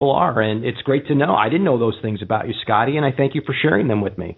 are, and it's great to know. I didn't know those things about you, Scotty, and I thank you for sharing them with me.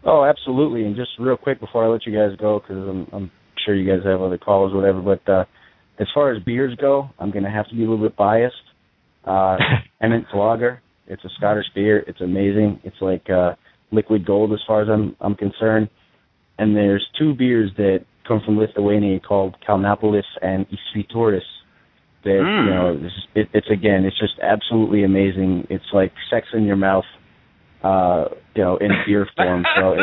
Oh, absolutely. And just real quick before I let you guys go, because I'm sure you guys have other calls or whatever, but as far as beers go, I'm going to have to be a little bit biased. Emmett Lager, it's a Scottish beer. It's amazing. It's like liquid gold as far as I'm concerned. And there's two beers that come from Lithuania called Kalnapolis and Įsvyturis. That it's just absolutely amazing. It's like sex in your mouth, in beer form. So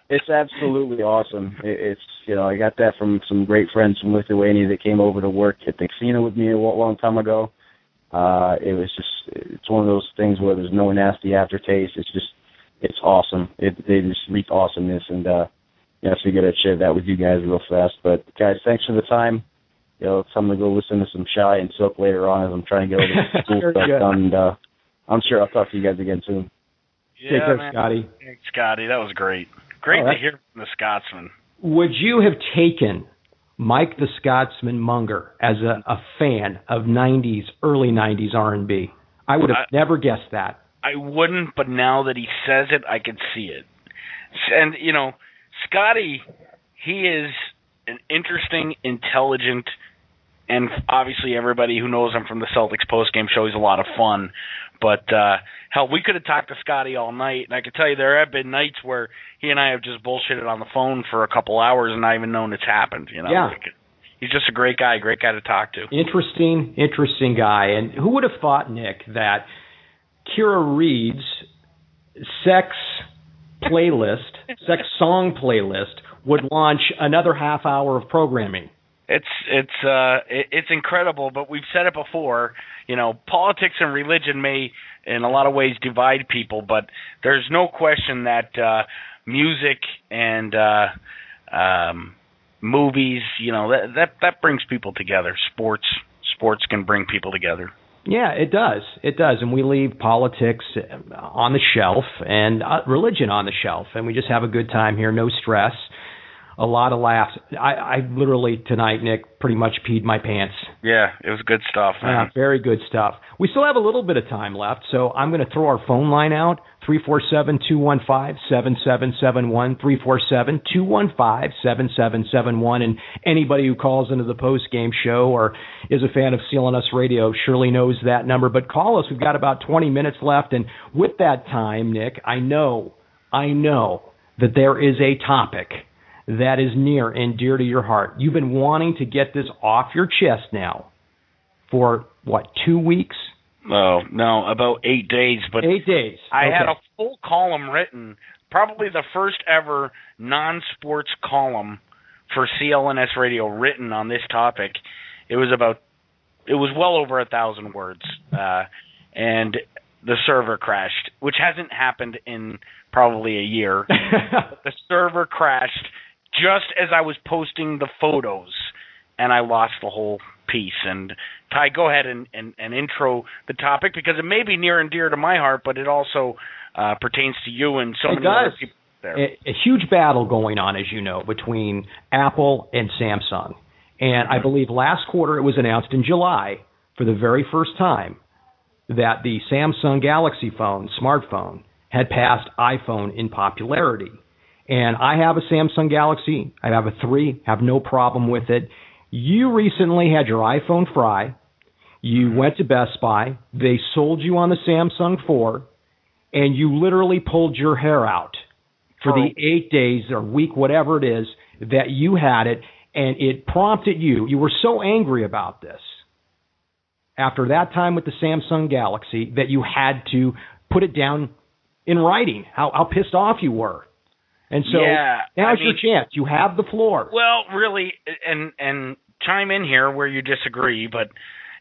it's absolutely awesome. I got that from some great friends from Lithuania that came over to work at the casino with me a long time ago. It's one of those things where there's no nasty aftertaste. It's awesome. They just reek awesomeness, and so you got to share that with you guys real fast. But guys, thanks for the time. I'm going to go listen to some Shy and Silk later on as I'm trying to get over the school stuff done. And I'm sure I'll talk to you guys again soon. Yeah, take care, man. Scotty. Thanks, Scotty. That was great. Great to hear from the Scotsman. Would you have taken Mike the Scotsman Munger as a fan of early 90s R&B? I would have never guessed that. I wouldn't, but now that he says it, I can see it. And, Scotty, he is an interesting, intelligent, and obviously everybody who knows him from the Celtics postgame show, he's a lot of fun. But, hell, we could have talked to Scotty all night, and I can tell you there have been nights where he and I have just bullshitted on the phone for a couple hours and not even known it's happened. Yeah. He's just a great guy to talk to. Interesting guy. And who would have thought, Nick, that Kira Reed's sex song playlist would launch another half hour of programming? It's incredible, but we've said it before. Politics and religion may, in a lot of ways, divide people, but there's no question that music and movies, that brings people together. Sports can bring people together. Yeah, it does. It does, and we leave politics on the shelf and religion on the shelf, and we just have a good time here. No stress. A lot of laughs. I literally tonight, Nick, pretty much peed my pants. Yeah, it was good stuff, man. Yeah, very good stuff. We still have a little bit of time left, so I'm going to throw our phone line out, 347-215-7771, 347-215-7771, and anybody who calls into the post-game show or is a fan of CLNS Radio surely knows that number. But call us. We've got about 20 minutes left, and with that time, Nick, I know that there is a topic that is near and dear to your heart. You've been wanting to get this off your chest now for, 2 weeks? Oh, no, about 8 days. But 8 days. I had a full column written, probably the first ever non-sports column for CLNS Radio written on this topic. It was well over 1,000 words, and the server crashed, which hasn't happened in probably a year. The server crashed just as I was posting the photos, and I lost the whole piece. And Ty, go ahead and intro the topic, because it may be near and dear to my heart, but it also pertains to you and so many other people there. A huge battle going on, as you know, between Apple and Samsung. And I believe last quarter it was announced in July for the very first time that the Samsung Galaxy phone, smartphone, had passed iPhone in popularity. And I have a Samsung Galaxy. I have a 3, have no problem with it. You recently had your iPhone fry. You went to Best Buy. They sold you on the Samsung 4, and you literally pulled your hair out for the 8 days or week, whatever it is, that you had it, and it prompted you. You were so angry about this after that time with the Samsung Galaxy that you had to put it down in writing, how pissed off you were. And so now's your chance. You have the floor. Well, really, and chime in here where you disagree, but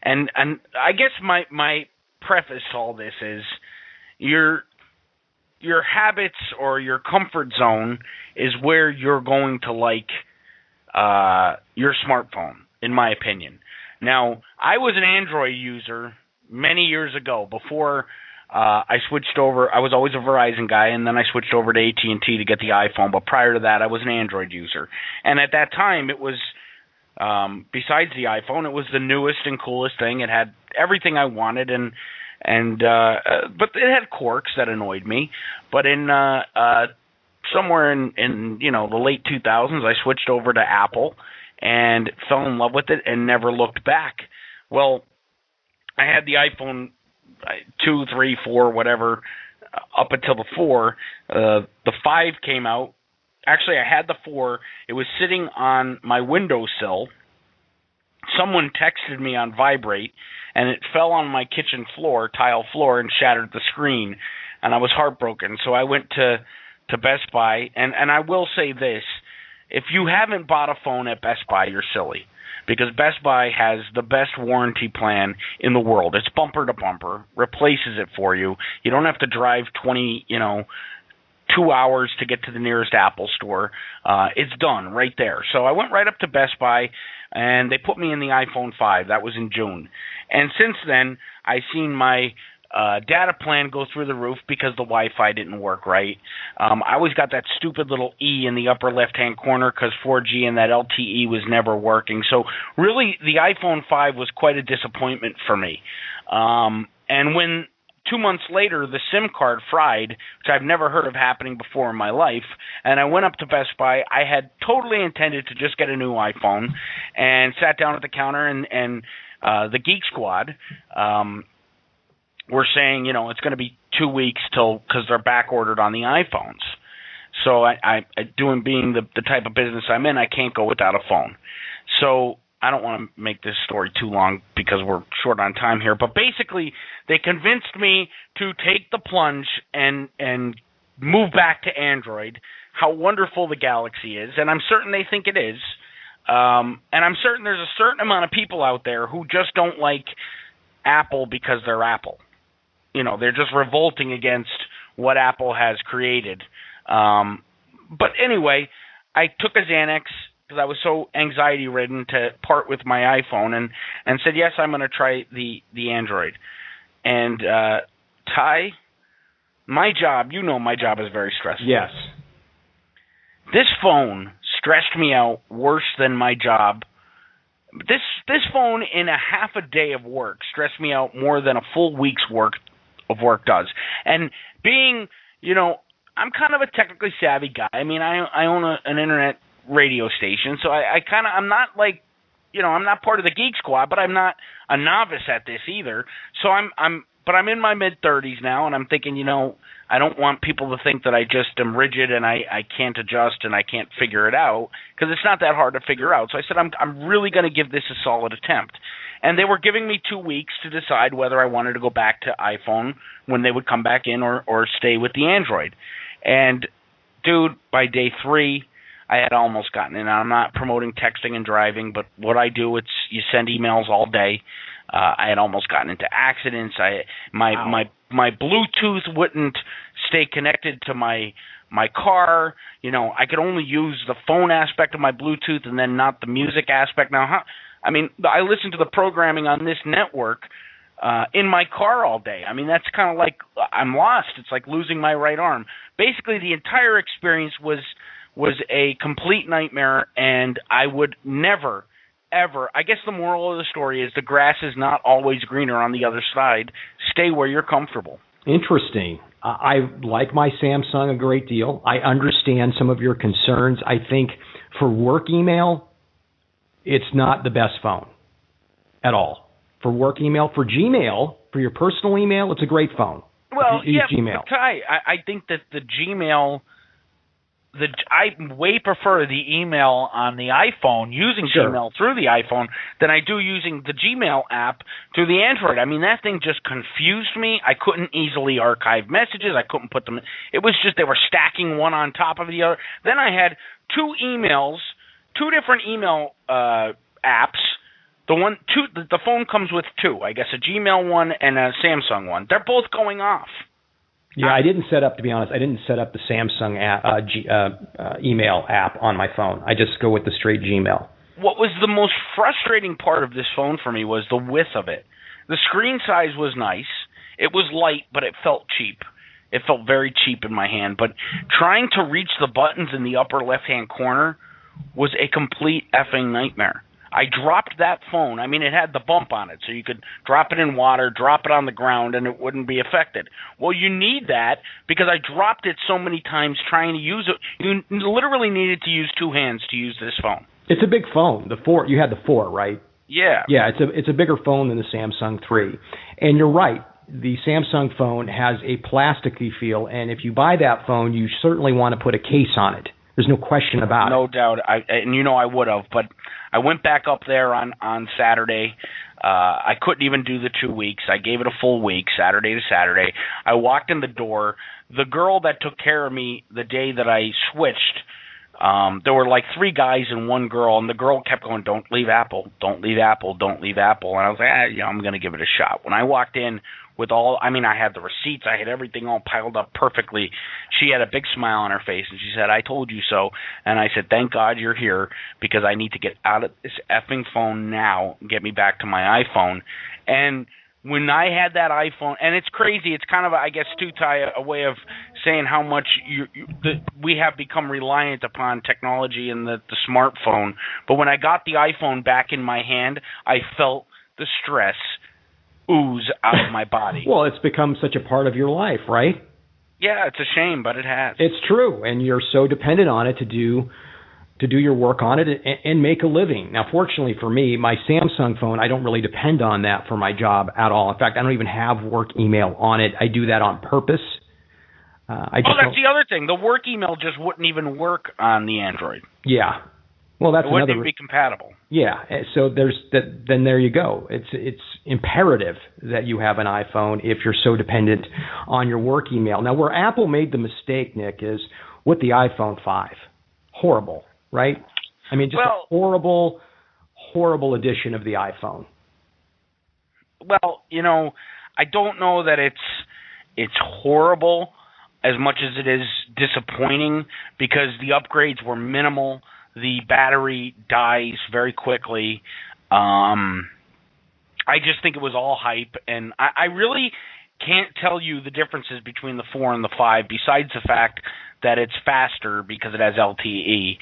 and I guess my preface to all this is your habits or your comfort zone is where you're going to like your smartphone, in my opinion. Now, I was an Android user many years ago before I switched over. I was always a Verizon guy, and then I switched over to AT&T to get the iPhone. But prior to that, I was an Android user. And at that time, it was besides the iPhone, it was the newest and coolest thing. It had everything I wanted, but it had quirks that annoyed me. But in somewhere in the late 2000s, I switched over to Apple and fell in love with it and never looked back. Well, I had the iPhone 2, 3, 4, whatever, up until the 4. The 5 came out. Actually, I had the 4. It was sitting on my windowsill. Someone texted me on Vibrate, and it fell on my kitchen floor, tile floor, and shattered the screen. And I was heartbroken. So I went to Best Buy, and I will say this. If you haven't bought a phone at Best Buy, you're silly, because Best Buy has the best warranty plan in the world. It's bumper to bumper, replaces it for you. You don't have to drive 2 hours to get to the nearest Apple store. It's done right there. So I went right up to Best Buy, and they put me in the iPhone 5. That was in June. And since then, I've seen my data plan go through the roof because the Wi-Fi didn't work right. I always got that stupid little E in the upper left-hand corner because 4G and that LTE was never working. So really, the iPhone 5 was quite a disappointment for me. And when 2 months later, the SIM card fried, which I've never heard of happening before in my life, and I went up to Best Buy. I had totally intended to just get a new iPhone and sat down at the counter, and the Geek Squad were saying, it's going to be 2 weeks because they're back ordered on the iPhones. So being the type of business I'm in, I can't go without a phone. So I don't want to make this story too long because we're short on time here, but basically they convinced me to take the plunge and move back to Android, how wonderful the Galaxy is, and I'm certain they think it is. And I'm certain there's a certain amount of people out there who just don't like Apple because they're Apple. They're just revolting against what Apple has created. But anyway, I took a Xanax because I was so anxiety-ridden to part with my iPhone and said, yes, I'm going to try the Android. And, Ty, my job is very stressful. Yes. This phone stressed me out worse than my job. This phone in a half a day of work stressed me out more than a full week's work does. And being, I'm kind of a technically savvy guy. I mean, I own an internet radio station, so I'm not like, I'm not part of the Geek Squad, but I'm not a novice at this either. So but I'm in my mid-30s now, and I'm thinking, I don't want people to think that I just am rigid and I can't adjust and I can't figure it out, because it's not that hard to figure out. So I said, I'm really going to give this a solid attempt. And they were giving me 2 weeks to decide whether I wanted to go back to iPhone when they would come back in or stay with the Android. And, dude, by day 3, I had almost gotten in. I'm not promoting texting and driving, but what I do, you send emails all day. I had almost gotten into accidents. My Bluetooth wouldn't stay connected to my car. I could only use the phone aspect of my Bluetooth and then not the music aspect. Now, I listen to the programming on this network in my car all day. I mean, that's kind of like I'm lost. It's like losing my right arm. Basically, the entire experience was a complete nightmare, and I would never, ever, I guess the moral of the story is the grass is not always greener on the other side. Stay where you're comfortable. Interesting. I like my Samsung a great deal. I understand some of your concerns. I think for work email, it's not the best phone at all. For work email, for Gmail, for your personal email, it's a great phone. Well, yeah, Gmail. Ty, I think that the Gmail, I way prefer the email on the iPhone, using Gmail through the iPhone, than I do using the Gmail app through the Android. I mean, that thing just confused me. I couldn't easily archive messages. I couldn't put them. It was just they were stacking one on top of the other. Then I had two different email apps. The phone comes with two, I guess, a Gmail one and a Samsung one. They're both going off. Yeah, I didn't set up the Samsung email app on my phone. I just go with the straight Gmail. What was the most frustrating part of this phone for me was the width of it. The screen size was nice. It was light, but it felt cheap. It felt very cheap in my hand. But trying to reach the buttons in the upper left-hand corner was a complete effing nightmare. I dropped that phone. I mean, it had the bump on it, so you could drop it in water, drop it on the ground, and it wouldn't be affected. Well, you need that because I dropped it so many times trying to use it. You literally needed to use two hands to use this phone. It's a big phone. The 4, you had the 4, right? Yeah. Yeah, it's a bigger phone than the Samsung 3. And you're right. The Samsung phone has a plasticky feel, and if you buy that phone, you certainly want to put a case on it. There's no question about it. No doubt. I would have, but I went back up there on Saturday. I couldn't even do the 2 weeks. I gave it a full week, Saturday to Saturday. I walked in the door. The girl that took care of me the day that I switched, there were like 3 guys and 1 girl, and the girl kept going, "Don't leave Apple, don't leave Apple, don't leave Apple." And I was like, I'm going to give it a shot. When I walked in with I had the receipts, I had everything all piled up perfectly. She had a big smile on her face, and she said, "I told you so." And I said, "Thank God you're here, because I need to get out of this effing phone now and get me back to my iPhone." And when I had that iPhone, and it's crazy, it's kind of, I guess, too, Ty, a way of saying how much we have become reliant upon technology and the smartphone. But when I got the iPhone back in my hand, I felt the stress ooze out of my body. Well, it's become such a part of your life, right? Yeah, it's a shame, but it has. It's true, and you're so dependent on it to do your work on it and make a living. Now, fortunately for me, my Samsung phone, I don't really depend on that for my job at all. In fact, I don't even have work email on it. I do that on purpose. That's the other thing. The work email just wouldn't even work on the Android. Yeah. Well, that's it wouldn't even be compatible. Yeah. So then there you go. It's imperative that you have an iPhone if you're so dependent on your work email. Now, where Apple made the mistake, Nick, is with the iPhone 5. Horrible. Right? I mean, just a horrible, horrible edition of the iPhone. Well, I don't know that it's horrible as much as it is disappointing, because the upgrades were minimal. The battery dies very quickly. I just think it was all hype, and I really can't tell you the differences between the 4 and the 5, besides the fact that it's faster because it has LTE.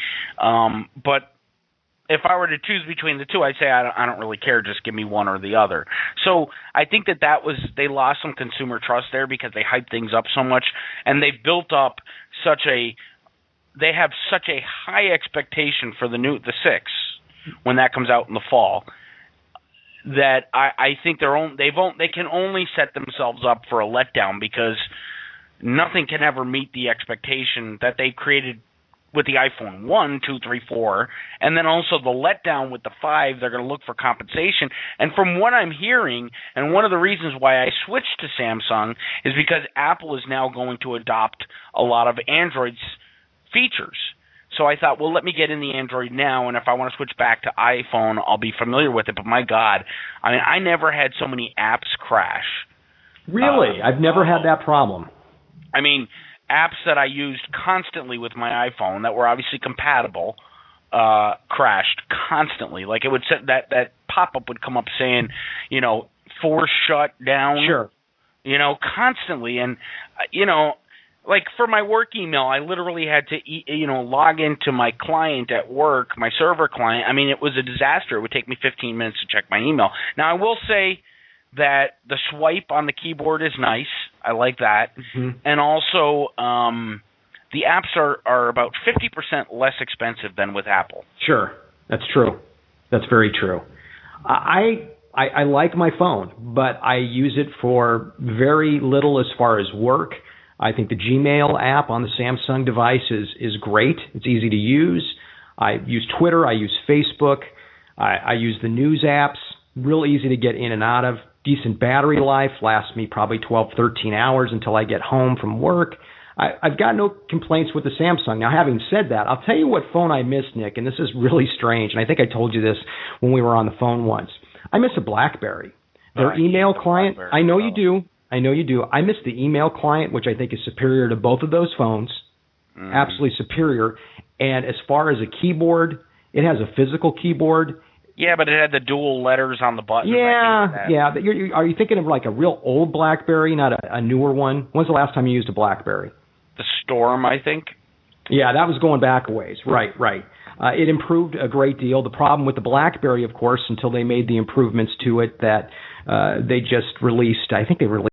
But if I were to choose between the two, I'd say I don't really care. Just give me one or the other. So I think that was they lost some consumer trust there because they hyped things up so much, and they built up they have such a high expectation for the 6 when that comes out in the fall, that I think they can only set themselves up for a letdown, because nothing can ever meet the expectation that they created with the iPhone 1, 2, 3, 4, and then also the letdown with the 5. They're going to look for compensation. And from what I'm hearing, and one of the reasons why I switched to Samsung is because Apple is now going to adopt a lot of Android's features. So I thought, well, let me get in the Android now, and if I want to switch back to iPhone, I'll be familiar with it. But my God, I mean, I never had so many apps crash. Really? I've never had that problem. I mean, apps that I used constantly with my iPhone that were obviously compatible crashed constantly. Like, it would set that pop-up would come up saying, force shut down. Sure. Constantly. And, like for my work email, I literally had to, log into my client at work, my server client. I mean, it was a disaster. It would take me 15 minutes to check my email. Now, I will say that the swipe on the keyboard is nice. I like that. Mm-hmm. And also, the apps are about 50% less expensive than with Apple. Sure. That's true. That's very true. I like my phone, but I use it for very little as far as work. I think the Gmail app on the Samsung device is great. It's easy to use. I use Twitter. I use Facebook. I use the news apps. Real easy to get in and out of. Decent battery life. Lasts me probably 12, 13 hours until I get home from work. I've got no complaints with the Samsung. Now, having said that, I'll tell you what phone I miss, Nick, and this is really strange, and I think I told you this when we were on the phone once. I miss a BlackBerry. Their email client, I know you do. I know you do. I miss the email client, which I think is superior to both of those phones. Absolutely superior. And as far as a keyboard, it has a physical keyboard. Yeah, but it had the dual letters on the button. Yeah. Are you thinking of like a real old BlackBerry, not a newer one? When's the last time you used a BlackBerry? The Storm, I think. Yeah, that was going back a ways. Right. it improved a great deal. The problem with the BlackBerry, of course, until they made the improvements to it that they just released, I think they released